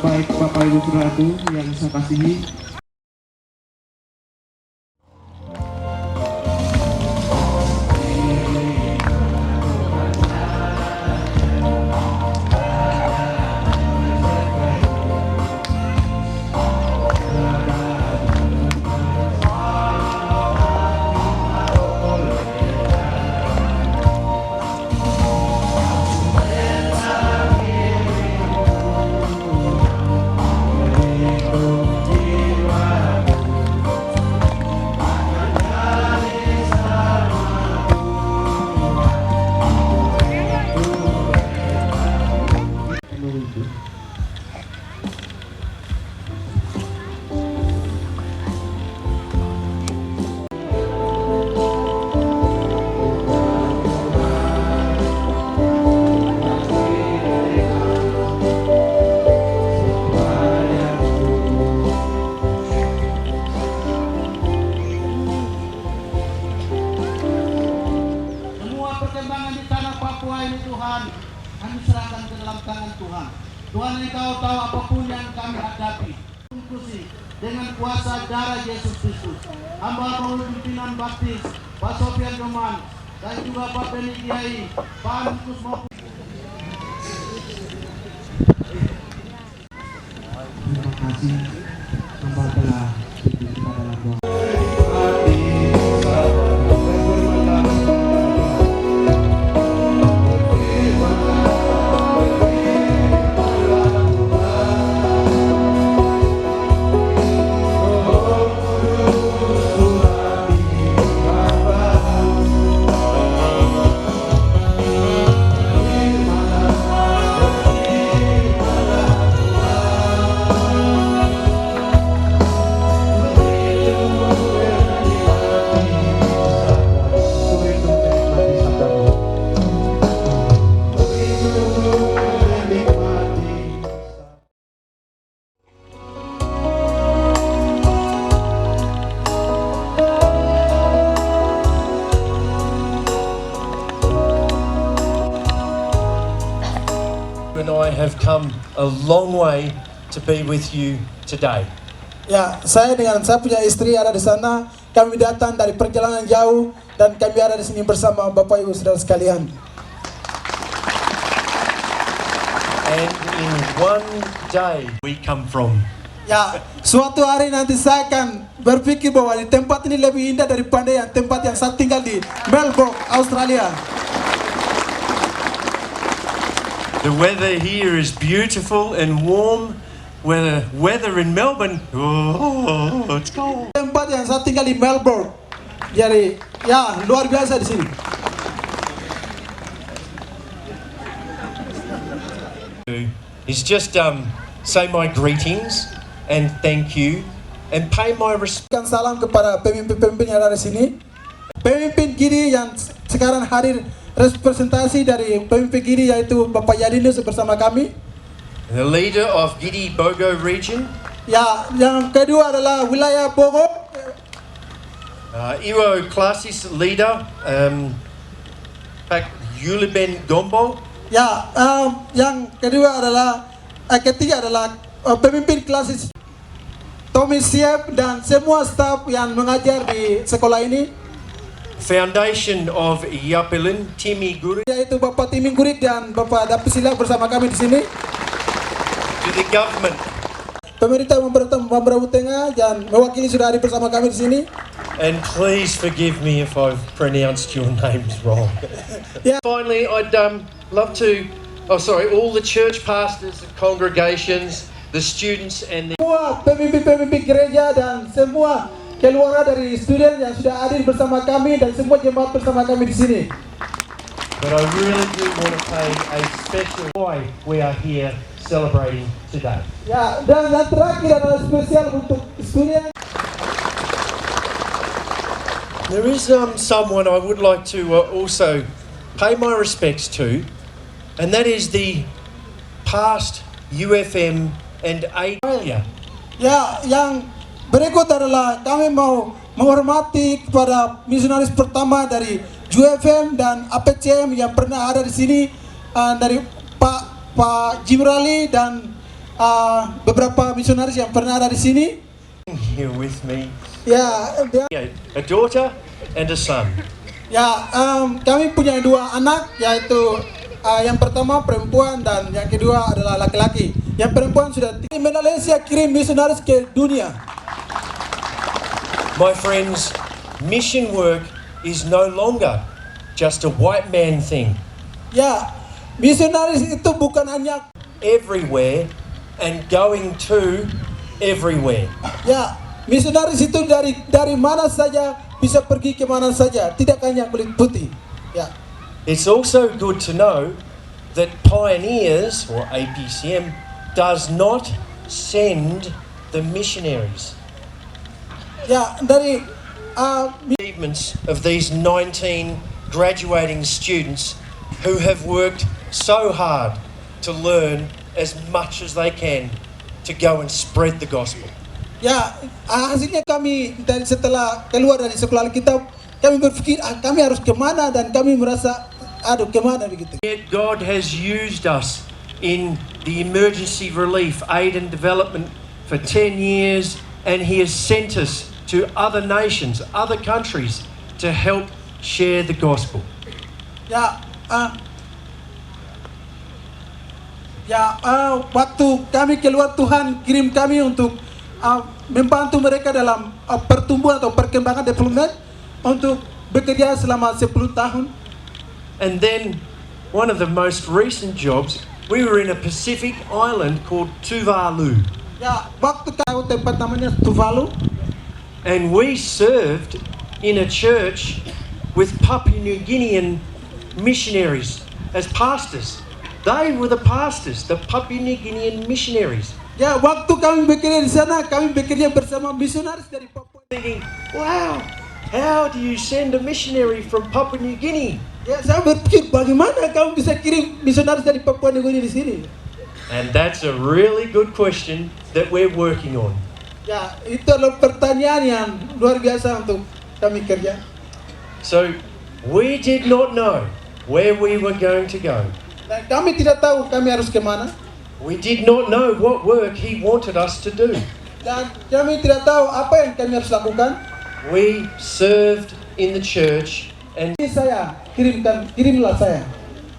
Baik Bapak Ibu Saudaraku yang saya kasihi, perkembangan di tanah Papua ini Tuhan, kami serahkan ke dalam tangan Tuhan. Tuhan, Engkau tahu apapun yang kami hadapi. Inklusi dengan kuasa darah Yesus Kristus. Hamba mohon pimpinan baptis, Pak Sofian Doman, dan juga Pak Beni Kiai, Pak Amikus maupun. terima kasih hamba telah dipimpin kita dalam doa. And I have come a long way to be with you today. Ya, saya dengan saya punya istri ada di sana. Kami datang dari perjalanan jauh dan kami ada di sini bersama Bapak Ibu Saudara sekalian. And in one day we come from. Ya, suatu hari nanti saya akan berpikir bahwa di tempat ini lebih indah daripada tempat yang saya tinggal di Melbourne, Australia. The weather here is beautiful and warm. Weather in Melbourne, oh, it's cold. Tempat yang saya tinggal di Melbourne. Jadi, ya luar biasa di sini. Is just say my greetings and thank you and pay my respect. Salam kepada pemimpin-pemimpin yang ada di sini. Pemimpin Gidi yang sekarang hadir representasi dari pemimpin Gidi yaitu Bapak Yadinus bersama kami. The leader of Gidi Bogo region. Ya, yang kedua adalah wilayah Bogo. Iwo Klasis leader, Pak Yuliben Gombo. Ya, yang kedua adalah ketiga adalah pemimpin Klasis Tommy Siep dan semua staf yang mengajar di sekolah ini. Foundation of Yapilin, Timi Guri. Yaitu Bapak Timing Gurik dan Bapak Dapisila bersama kami di sini. To the government. Pemerintah Mambrau Tengah dan mewakili sudah hadir bersama kami di sini. And please forgive me if I've pronounced your names wrong. Yeah. Finally, I'd love to all the church pastors, the congregations, the students, and the Semua pemimpin-pemimpin gereja dan semua keluarga dari student yang sudah hadir bersama kami dan semua jemaat bersama kami di sini. But I really do want to pay a special why we are here celebrating today. Ya, dan yang terakhir adalah spesial untuk student. There is someone I would like to also pay my respects to, and that is the past UFM and Australia. Ya, yang berikut adalah kami mau menghormati kepada misionaris pertama dari UFM dan APCM yang pernah ada di sini, dari Pak Jimrali dan beberapa misionaris yang pernah ada di sini. Here with me, Ya, a daughter and a son. ya, kami punya dua anak, yaitu yang pertama perempuan dan yang kedua adalah laki-laki. Yang perempuan sudah Malaysia kirim misionaris ke dunia. My friends, mission work is no longer just a white man thing. Ya, misionaris itu bukan hanya Everywhere and going to everywhere. ya, misionaris itu dari mana saja bisa pergi ke mana saja, tidak hanya kulit putih. Ya. It's also good to know that Pioneers, or APCM, does not send the missionaries. Ya, dari Achievements of these 19 graduating students who have worked so hard to learn as much as they can to go and spread the gospel. ya, hasilnya kami dari setelah keluar dari sekolah Alkitab, kami berpikir kami harus kemana dan kami merasa aduh kemana begitu. Yet God has used us in the emergency relief, aid and development for 10 years, and He has sent us to other nations, other countries, to help share the gospel. Ya, waktu kami keluar Tuhan kirim kami untuk membantu mereka dalam pertumbuhan atau perkembangan development untuk bekerja selama 10 tahun. And then, one of the most recent jobs, we were in a Pacific island called Tuvalu, Ya, waktu tahu tempat namanya Tuvalu, and we served in a church with Papua New Guinean missionaries as pastors. They were the pastors, the Papua New Guinean missionaries. ya waktu kami bekerja di sana, kami bekerja bersama misionaris dari Papua. Thinking, wow, how do you send a missionary from Papua New Guinea? Ya, saya berpikir bagaimana kamu bisa kirim misionaris dari Papua New Guinea di sini? And that's a really good question that we're working on. Ya, itu adalah pertanyaan yang luar biasa untuk kami kerja. So, we did not know where we were going to go. Dan kami tidak tahu kami harus kemana. We did not know what work He wanted us to do. Dan kami tidak tahu apa yang kami harus lakukan. We served in the church, and Ini saya kirimlah saya.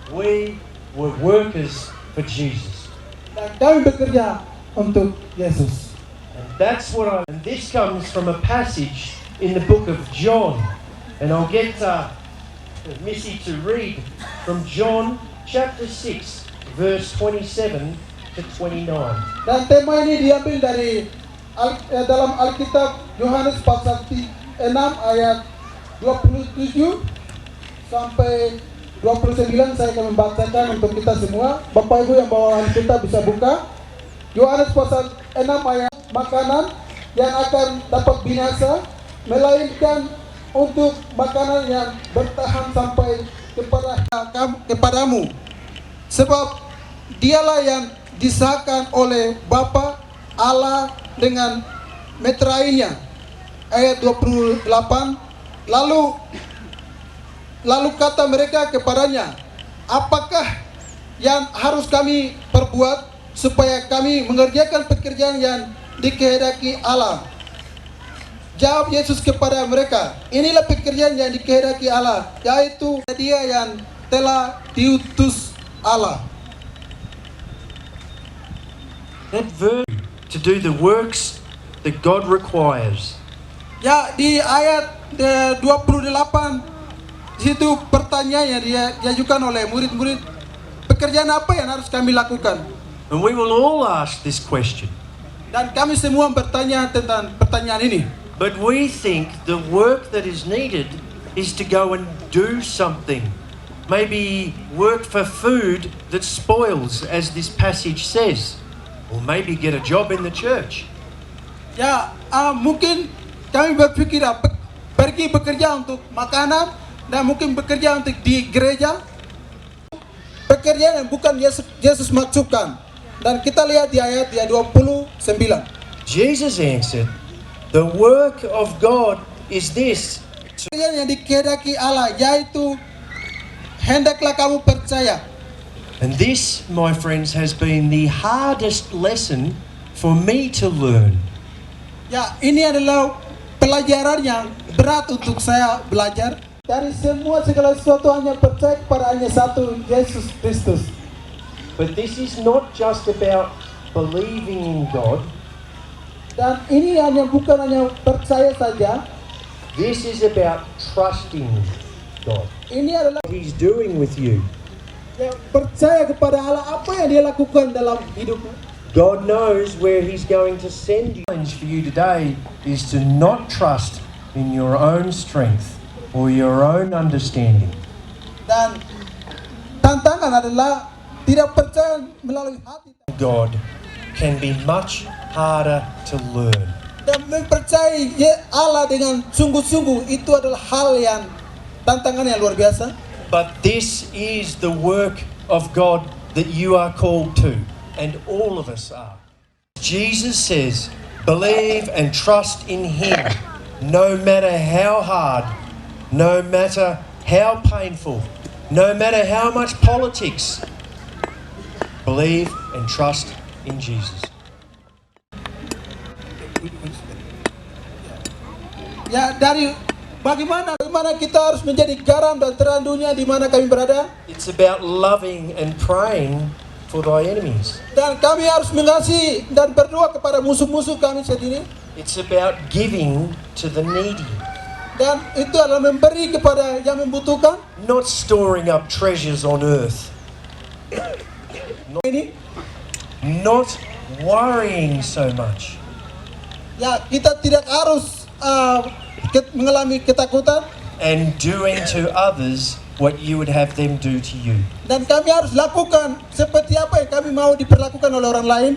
we were workers for Jesus. Dan kami bekerja untuk Yesus. And that's what and this comes from a passage in the book of John. And I'll get Missy to read from John chapter 6, verse 27 to 29. Dan tema ini diambil dari dalam Alkitab Yohanes pasal 6 ayat 27 sampai 29. Saya akan membacakan untuk kita semua. Bapak Ibu yang bawa Alkitab bisa buka. Yohanes pasal 6 ayat, makanan yang akan dapat binasa, melainkan untuk makanan yang bertahan sampai kepadamu. Sebab dialah yang disahkan oleh Bapa Allah dengan meterainya. Ayat 28. Lalu kata mereka kepadanya, apakah yang harus kami perbuat supaya kami mengerjakan pekerjaan yang dikehendaki Allah? Jawab Yesus kepada mereka, inilah pekerjaan yang dikehendaki Allah, yaitu Dia yang telah diutus Allah. That verb to do the works that God requires. Ya, di ayat 28 di situ pertanyaan yang diajukan oleh murid-murid, pekerjaan apa yang harus kami lakukan? And we will all ask this question. Dan kami semua bertanya tentang pertanyaan ini. But we think the work that is needed is to go and do something. Maybe work for food that spoils, as this passage says. Or maybe get a job in the church. Ya, mungkin kami berpikir pergi bekerja untuk makanan dan mungkin bekerja untuk di gereja. Pekerjaan yang bukan Yesus maksudkan. Dan kita lihat di ayat 29. Jesus answered, the work of God is this. Pekerjaan yang dikehendaki Allah yaitu hendaklah kamu percaya. And this, my friends, has been the hardest lesson for me to learn. Ya, ini adalah pelajaran yang berat untuk saya belajar. Dari semua segala sesuatu hanya percaya kepada hanya satu, Yesus Kristus. But this is not just about believing in God. Dan ini bukan hanya percaya saja. This is about trusting God. Ini adalah What He's doing with you. ya, percaya kepada Allah apa yang Dia lakukan dalam hidupmu. God knows where He's going to send you. The challenge for you today is to not trust in your own strength or your own understanding. Dan tantangan adalah tidak percaya melalui hati. God can be much harder to learn. Dan mempercayai Allah dengan sungguh-sungguh itu adalah hal yang tantangan yang luar biasa. But this is the work of God that you are called to, and all of us are. Jesus says, believe and trust in Him, no matter how hard, no matter how painful, no matter how much politics. Believe and trust in Jesus. Ya, bagaimana kita harus menjadi garam dan terang dunia di mana kami berada. It's about loving and praying for thy enemies. Dan kami harus mengasihi dan berdoa kepada musuh-musuh kami sendiri. It's about giving to the needy. Dan itu adalah memberi kepada yang membutuhkan. Not storing up treasures on earth. Ini Not worrying so much. ya, kita tidak harus mengalami ketakutan. And doing to others what you would have them do to you. Dan kami harus lakukan seperti apa yang kami mau diperlakukan oleh orang lain.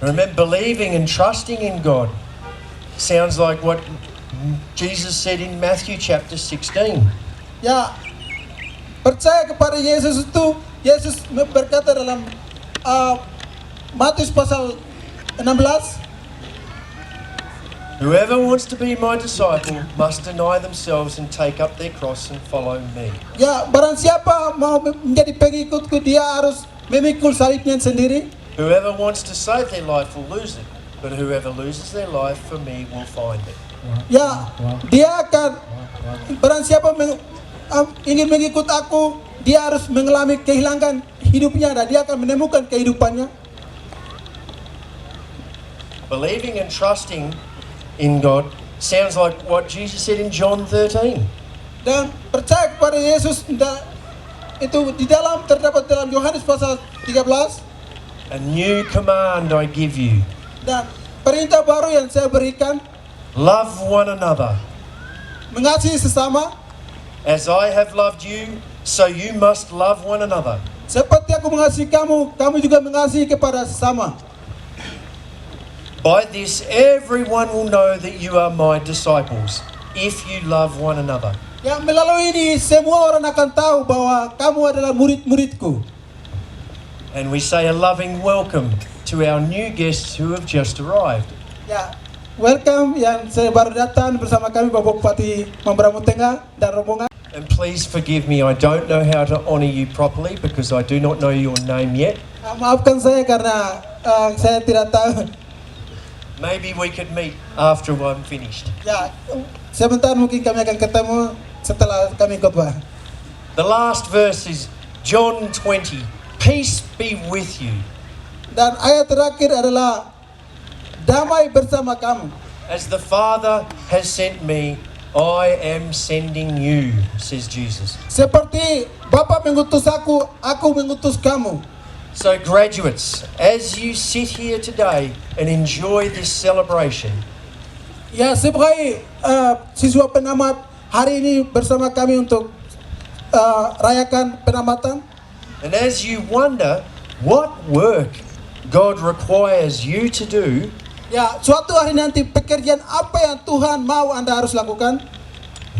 Remember, believing and trusting in God sounds like what Jesus said in Matthew chapter 16. Ya, percaya kepada Yesus itu, Yesus berkata dalam Matius pasal 16, Whoever wants to be my disciple must deny themselves and take up their cross and follow me. ya barang siapa mau menjadi pengikutku dia harus memikul salibnya sendiri. Whoever wants to save their life will lose it, but whoever loses their life for me will find it. Ya, dia akan barang siapa ingin mengikut aku, dia harus mengalami kehilangan hidupnya dan dia akan menemukan kehidupannya. Believing and trusting in God sounds like what Jesus said in John 13. Dan percaya kepada Yesus itu terdapat dalam Yohanes pasal 13. A new command I give you. Dan perintah baru yang saya berikan, Love one another. mengasihi sesama. As I have loved you, so you must love one another. Seperti aku mengasihi kamu, kamu juga mengasihi kepada sesama. By this everyone will know that you are my disciples, if you love one another. Yang melalui ini semua orang akan tahu bahwa kamu adalah murid-muridku. And we say a loving welcome to our new guests who have just arrived. Ya, welcome yang saya baru datang bersama kami Bapak Bupati Mamberamo Tengah dan rombongan. And please forgive me, I don't know how to honour you properly because I do not know your name yet. Maafkan saya karena saya tidak tahu. Maybe we could meet after I'm finished. Ya, sebentar mungkin kami akan ketemu setelah kami khotbah. The last verse is John 20. Peace be with you. Dan ayat terakhir adalah damai bersama kamu. As the Father has sent me, I am sending you, says Jesus. Seperti Bapa mengutus aku mengutus kamu. So graduates, as you sit here today and enjoy this celebration, Ya, sebagai siswa penamat hari ini bersama kami untuk rayakan penamatan. and as you wonder what work God requires you to do, Ya, suatu hari nanti pekerjaan apa yang Tuhan mau Anda harus lakukan?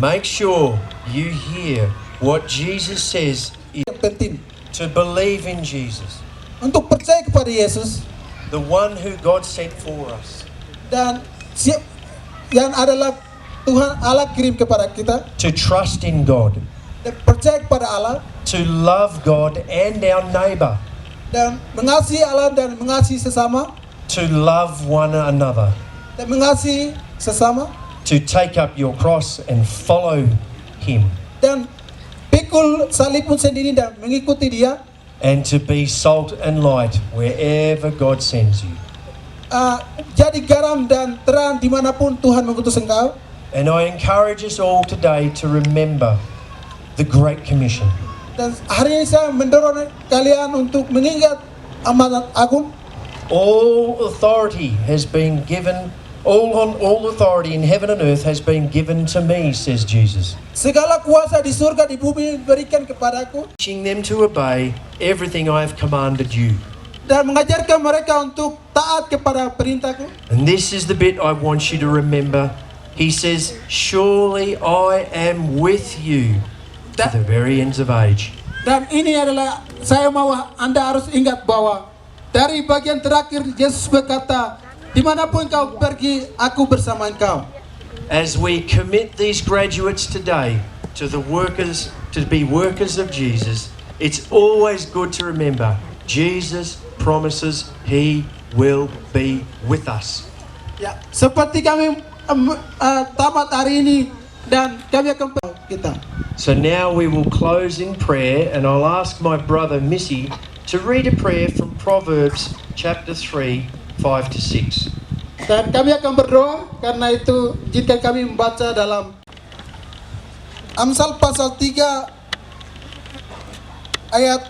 make sure you hear what Jesus says Yang penting to believe in Jesus, untuk percaya kepada Yesus the one who God sent for us, dan yang adalah Tuhan Allah kirim kepada kita, to trust in God, dan percaya kepada Allah to love God and our neighbor, dan mengasihi Allah dan mengasihi sesama to love one another, dan mengasihi sesama to take up your cross and follow Him, dan pikul salibmu sendiri dan mengikuti Dia, and to be salt and light wherever God sends you. jadi garam dan terang dimanapun Tuhan mengutus engkau. And I encourage us all today to remember the Great Commission. Dan hari ini saya mendorong kalian untuk mengingat amanat agung. All authority has been given, all authority in heaven and earth has been given to me, says Jesus. Segala kuasa di surga di bumi diberikan kepadaku, Teaching them to obey everything I have commanded you. dan mengajarkan mereka untuk taat kepada perintahku. And this is the bit I want you to remember. He says, surely I am with you to the very ends of age. Dan ini adalah saya mau Anda harus ingat bahwa dari bagian terakhir Yesus berkata, dimanapun kau pergi, aku bersama engkau. As we commit these graduates today to the workers, to be workers of Jesus, it's always good to remember Jesus promises He will be with us. Ya, seperti kami tamat hari ini dan kami akan kita. So now we will close in prayer, and I'll ask my brother Missy to read a prayer from Proverbs chapter 3, 5 to 6. Dan kami akan berdoa, karena itu izinkan kami membaca dalam Amsal pasal 3 ayat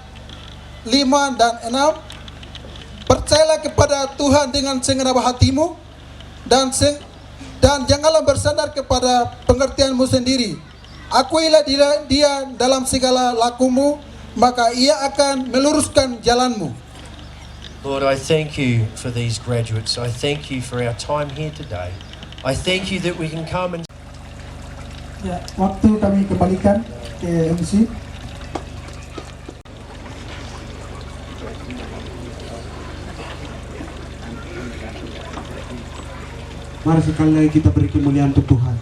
5 dan 6. Percayalah kepada Tuhan dengan segenap hatimu dan janganlah bersandar kepada pengertianmu sendiri. Akuilah dia dalam segala lakumu, maka ia akan meluruskan jalanmu. Lord, I thank you for these graduates. I thank you for our time here today. I thank you that we can come and Ya, waktu kami kembalikan ke MC. Mari sekali lagi kita beri kemuliaan untuk Tuhan.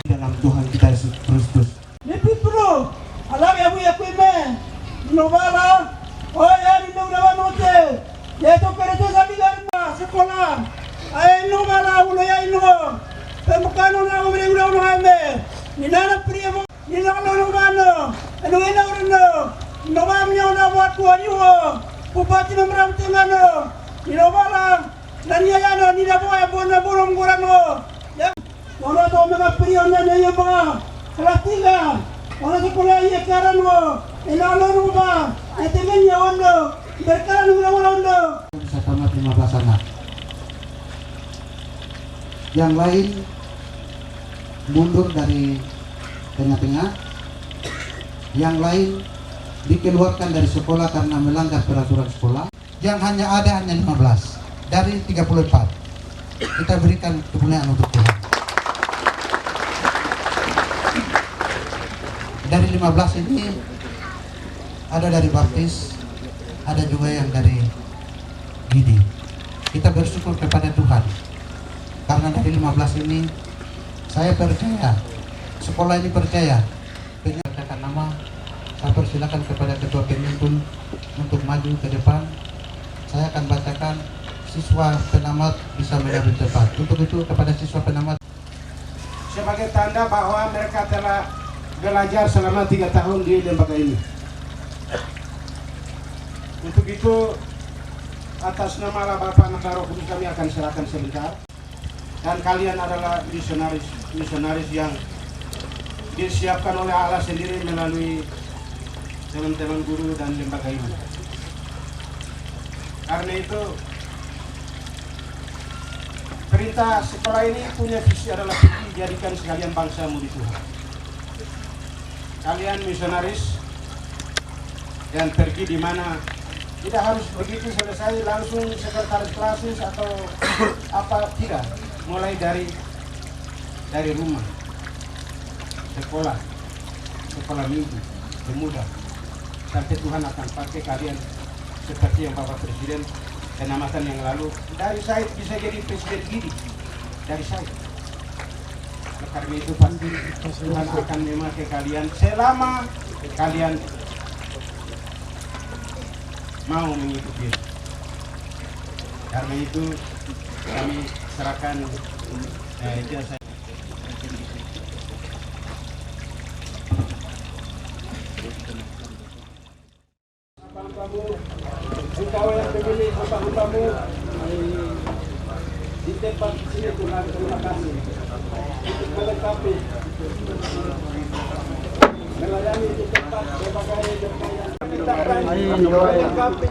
Dalam Tuhan kita Yesus Kristus. Nipipro, alam ya bu ya kuime, novela, oya ni novela note, ya to kereto sabigarma sekolah, ay novela ulo ya ino, pemukano na umre ulo mahame, ni nana priemo, ni nana novano, anu ina urno, novamnya na buat kuanyuo, bupati nomram tengano, ni novela, nanya ya ni na boya bona borom gorano, ya, mono to mega prion na ya ba. Kelas 3, orang sekolah ia karan wo, inalor rumah, etemen ya wondo, berkaran wondo. Bisa tamat 15 anak. Yang lain mundur dari tengah-tengah. Yang lain dikeluarkan dari sekolah karena melanggar peraturan sekolah. Yang hanya 15 dari 34. Kita berikan kemuliaan untuk Tuhan. Dari 15 ini ada dari baptis, ada juga yang dari Gidi. Kita bersyukur kepada Tuhan karena dari 15 ini saya percaya, sekolah ini percaya. Penyertakan nama, saya persilakan kepada ketua pemimpin untuk maju ke depan. Saya akan bacakan, siswa penamat bisa mengambil cepat. Untuk itu kepada siswa penamat, sebagai tanda bahwa mereka telah belajar selama 3 tahun di lembaga ini. Untuk itu, atas nama Allah Bapa, Anak, dan Roh Kudus kami akan serahkan sebentar. Dan kalian adalah misionaris yang disiapkan oleh Allah sendiri melalui teman-teman guru dan lembaga iman. Karena itu perintah sekolah ini punya visi adalah jadikan sekalian bangsa murid Tuhan. Kalian misionaris dan pergi di mana tidak harus begitu selesai langsung sekretaris klasis atau apa, tidak. Mulai dari rumah, sekolah minggu, pemuda, sampai Tuhan akan pakai kalian seperti yang Bapak Presiden penamatan yang lalu. Dari saya bisa jadi Presiden Gidi, dari saya. Karena itu pasti Tuhan akan memakai kalian selama kalian mau mengikuti. Karena itu kami serahkan ijazah. Engkau yang memilih hamba-hambamu di tempat sini, Tuhan, terima kasih untuk melengkapi melayani di tempat berbagai berbagai tindakan melengkapi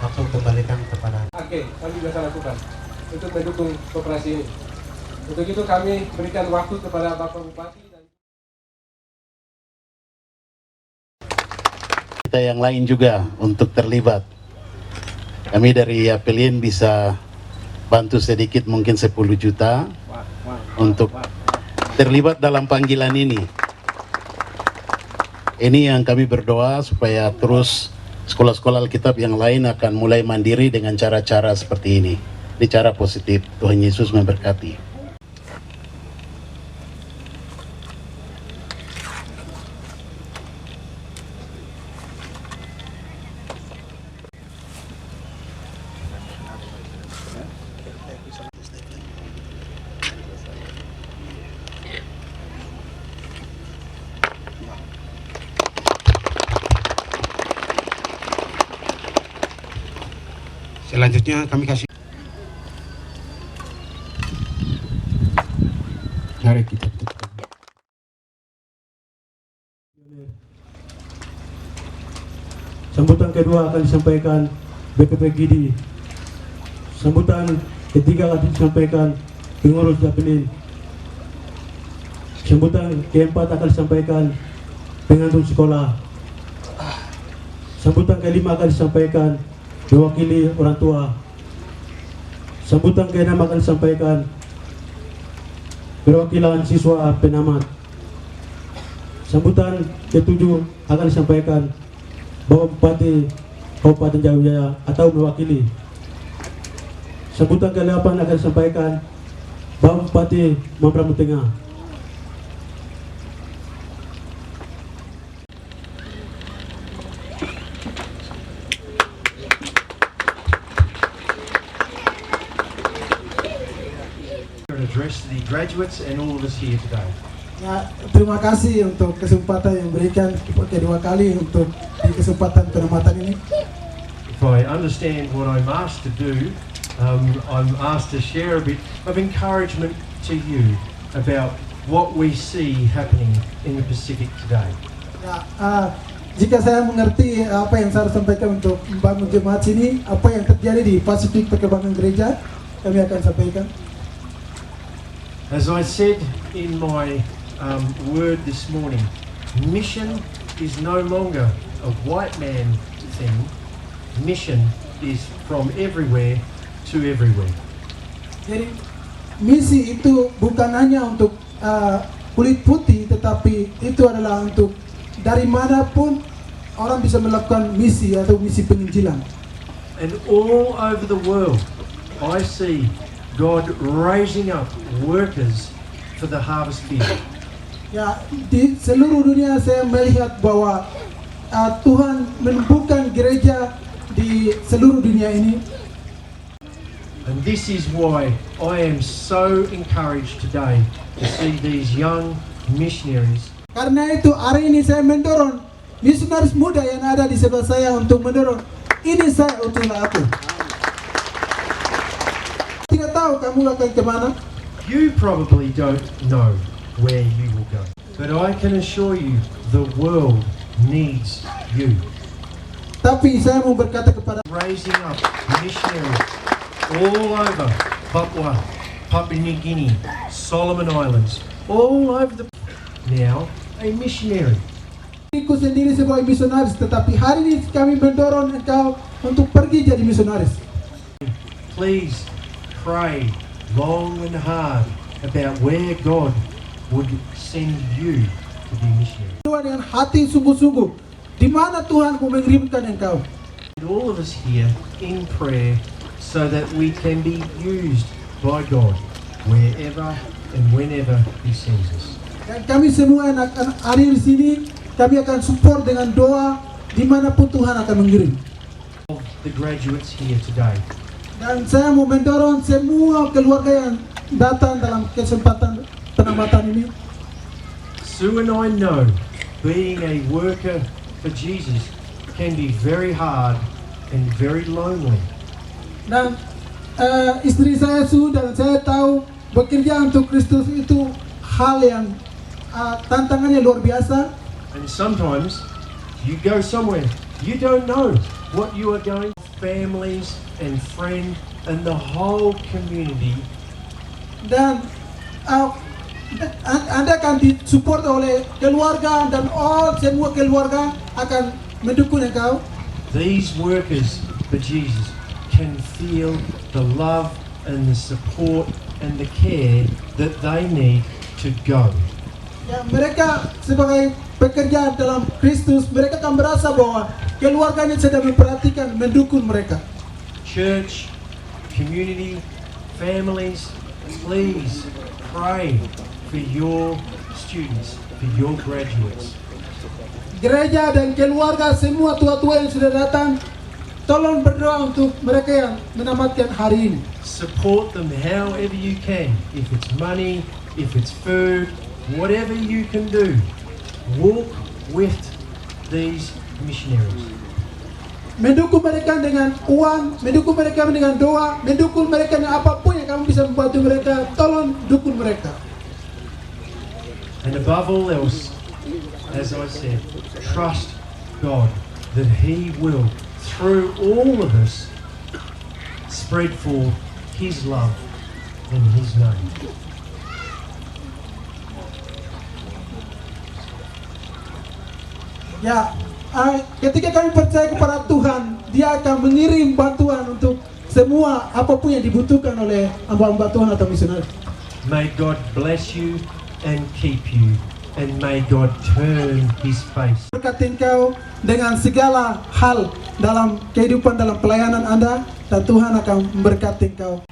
Langsung kembalikan kepada. Oke, kami biasa lakukan untuk mendukung koperasi ini. Untuk itu kami berikan waktu kepada Bapak Bupati dan kita yang lain juga untuk terlibat. Kami dari Apelin bisa bantu sedikit, mungkin 10 juta untuk terlibat dalam panggilan ini. Ini yang kami berdoa supaya terus sekolah-sekolah Alkitab yang lain akan mulai mandiri dengan cara-cara seperti ini. Ini cara positif. Tuhan Yesus memberkati. Selanjutnya kami kasih. Mari kita tutup. Sambutan kedua akan disampaikan BPP Gidi. Sambutan ketiga akan disampaikan pengurus Apelin. Sambutan keempat akan disampaikan pengantin sekolah. Sambutan kelima akan disampaikan mewakili orang tua. Sambutan keenam akan disampaikan perwakilan siswa penamat. Sambutan ketujuh akan disampaikan Bapak Bupati Kabupaten Jaya atau mewakili. Sambutan ke-8 akan disampaikan Bapak Bupati Mambramo Tengah. Address the graduates and all of us here today. Ya, terima kasih untuk kesempatan yang diberikan kedua kali untuk di kesempatan penamatan ini. If I understand what I'm asked to do, I'm asked to share a bit of encouragement to you about what we see happening in the Pacific today. Ya, jika saya mengerti apa yang saya sampaikan untuk membangun jemaat sini, apa yang terjadi di Pasifik Perkembangan Gereja, kami akan sampaikan. As I said in my word this morning, mission is no longer a white man thing. Mission is from everywhere to everywhere. Jadi misi itu bukan hanya untuk kulit putih, tetapi itu adalah untuk dari manapun orang bisa melakukan misi atau misi penginjilan. And all over the world, I see God raising up workers for the harvest field. Ya, di seluruh dunia saya melihat bahwa Tuhan menumbuhkan gereja di seluruh dunia ini. And this is why I am so encouraged today to see these young missionaries Karena itu hari ini saya mendorong misionaris muda yang ada di sebelah saya untuk mendorong ini saya utuhlah aku. Tidak tahu kamu akan kemana. You probably don't know where you will go, but I can assure you the world needs you. Tapi saya mau berkata kepada Raising up missionaries all over Papua, Papua New Guinea, Solomon Islands, all over the... Now, a missionary. diriku sendiri sebagai misionaris, tetapi hari ini kami mendorong engkau untuk pergi jadi misionaris. Please pray long and hard about where God would send you to be a missionary. Doa dengan hati sungguh-sungguh, di mana Tuhan mau mengirimkan engkau. And all of us here in prayer so that we can be used by God wherever and whenever He sends us. Dan kami semua yang akan hadir di sini, kami akan support dengan doa dimanapun Tuhan akan mengirim. Of the graduates here today, Dan saya mau mendorong semua keluarga yang datang dalam kesempatan penamatan ini. Sue and I know being a worker for Jesus can be very hard and very lonely. Dan istri saya Su dan saya tahu bekerja untuk Kristus itu hal yang tantangannya luar biasa. And sometimes you go somewhere, you don't know what you are going. Families and friends and the whole community. Dan Anda akan disupport oleh keluarga dan semua keluarga akan mendukung engkau. These workers for Jesus can feel the love and the support and the care that they need to go. Ya, mereka sebagai pekerja dalam Kristus, mereka akan merasa bahwa keluarganya sedang memperhatikan, mendukung mereka. Church, community, families, please pray for your students, for your graduates. Gereja dan keluarga semua tua-tua yang sudah datang, tolong berdoa untuk mereka yang menamatkan hari ini. Support them however you can. If it's money, if it's food, whatever you can do. Walk with these missionaries. Mendukung mereka dengan uang, mendukung mereka dengan doa, mendukung mereka dengan apapun yang kamu bisa membantu mereka, tolong dukung mereka. And above all else, as I said, trust God that He will, through all of us, spread forth His love in His name. Ya, ketika kami percaya kepada Tuhan, Dia akan mengirim bantuan untuk semua apapun yang dibutuhkan oleh hamba-hamba Tuhan atau misionaris. May God bless you and keep you, and may God turn His face. Berkati engkau dengan segala hal dalam kehidupan, dalam pelayanan Anda, dan Tuhan akan memberkati engkau.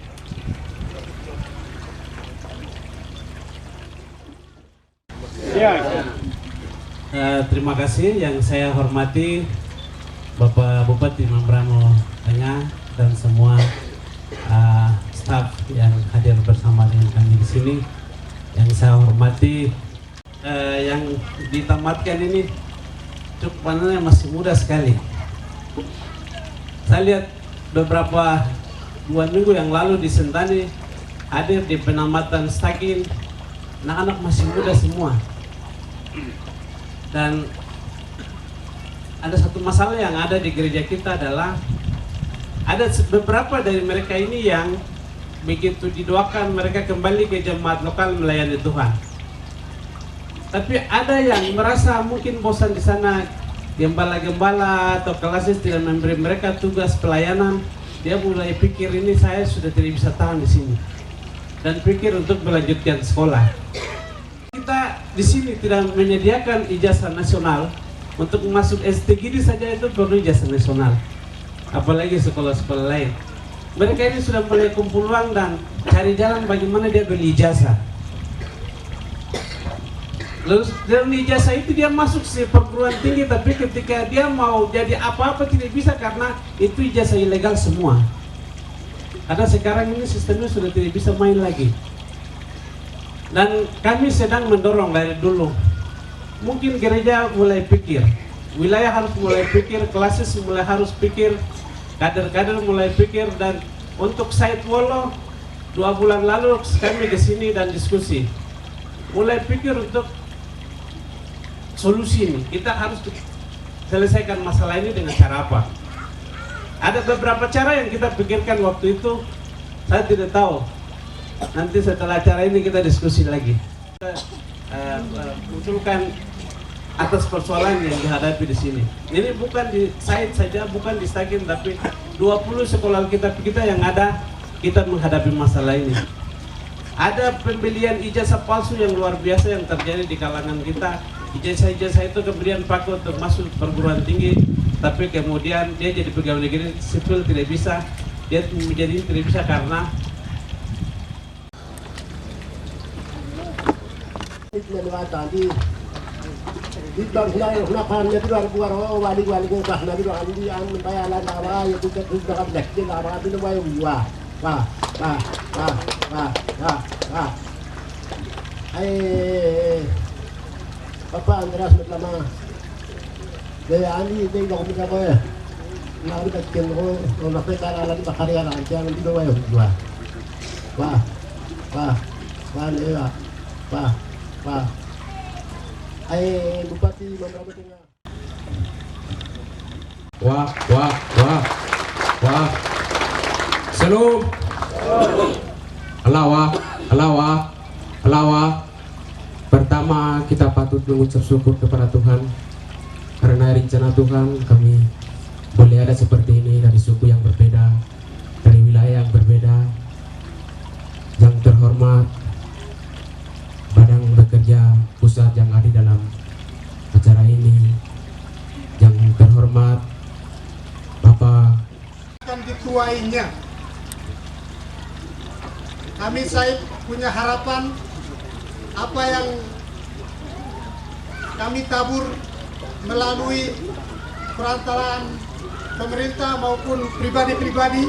Terima kasih yang saya hormati Bapak Bupati Mambramo Tengah dan semua staf yang hadir bersama dengan kami di sini. Yang saya hormati yang ditamatkan ini cukup panennya masih muda sekali. Saya lihat beberapa 2 minggu yang lalu di Sentani hadir di penamatan Stakin, anak-anak masih muda semua. Dan ada satu masalah yang ada di gereja kita adalah ada beberapa dari mereka ini yang begitu didoakan mereka kembali ke jemaat lokal melayani Tuhan. Tapi ada yang merasa mungkin bosan di sana, gembala-gembala atau kelasnya tidak memberi mereka tugas pelayanan. Dia mulai pikir ini saya sudah tidak bisa tahan di sini dan pikir untuk melanjutkan sekolah. Kita di sini tidak menyediakan ijazah nasional. Untuk masuk STGD saja itu perlu ijazah nasional, apalagi sekolah-sekolah lain. Mereka ini sudah mulai kumpul uang dan cari jalan bagaimana dia beli ijazah. Lulus dan ijazah itu dia masuk si perguruan tinggi, tapi ketika dia mau jadi apa-apa tidak bisa karena itu ijazah ilegal semua. Karena sekarang ini sistemnya sudah tidak bisa main lagi. Dan kami sedang mendorong dari dulu. Mungkin gereja mulai pikir, wilayah harus mulai pikir, klasis mulai harus pikir, kader-kader mulai pikir, dan untuk Said Wolo 2 bulan lalu kami ke sini dan diskusi. Mulai pikir untuk solusi ini, kita harus selesaikan masalah ini dengan cara apa? Ada beberapa cara yang kita pikirkan waktu itu, saya tidak tahu. Nanti setelah acara ini kita diskusi lagi. Kita munculkan atas persoalan yang dihadapi di sini. Ini bukan di Said saja, bukan di Stakin, tapi 20 sekolah kita yang ada, kita menghadapi masalah ini. Ada pembelian ijazah palsu yang luar biasa yang terjadi di kalangan kita. Ijazah-ijazah itu kemudian pakai untuk masuk perguruan tinggi, tapi kemudian dia jadi pegawai negeri sipil tidak bisa, dia menjadi tidak bisa karena di bang hilai hunakan ya tuan buar wali ko bah nabi do andi an bayalan awa ya tuan sudah kan lekti awa itu bayu gua wah Bapak Andreas Metlama Daya Andi Daya Gak Kumika Ko ya Nari Kajian Ko Nafe Kara Lagi Bakari Kara Antian Nanti Bawa ya Dua Wah Nera Wah Bupati Mamraba Tengah Wah. Salam. Alawah. Pertama kita patut mengucap syukur kepada Tuhan karena rencana Tuhan kami boleh ada seperti ini dari suku yang berbeda, dari wilayah yang berbeda. Yang terhormat Badan Bekerja Pusat yang ada dalam acara ini, yang terhormat Bapak akan dituainya. Kami Said punya harapan apa yang kami tabur melalui perantaraan pemerintah maupun pribadi-pribadi